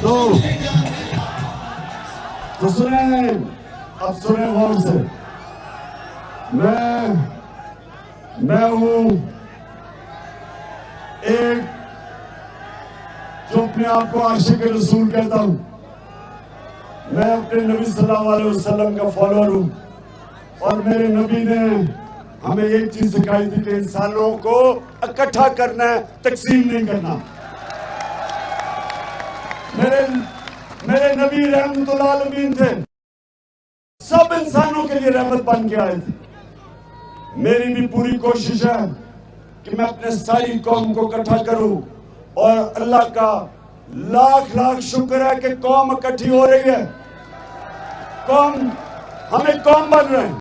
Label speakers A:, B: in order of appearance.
A: तो सुने, अब सुने गौर से। मैं हूं एक जो अपने आप को आशिक रसूल कहता हूं। मैं अपने नबी सल्लल्लाहु अलैहि वसल्लम का फॉलोअर हूं और मेरे नबी ने हमें एक चीज सिखाई थी कि इंसानों को इकट्ठा करना है, तकसीम नहीं करना। मेरे नबी रहमतुल आलमीन थे, सब इंसानों के लिए रहमत बन के आए थे। मेरी भी पूरी कोशिश है कि मैं अपने सारी कौम को इकट्ठा करूं और अल्लाह का लाख लाख शुक्र है कि कौम इकट्ठी हो रही है। कौम, हमें कौम बन रहे हैं।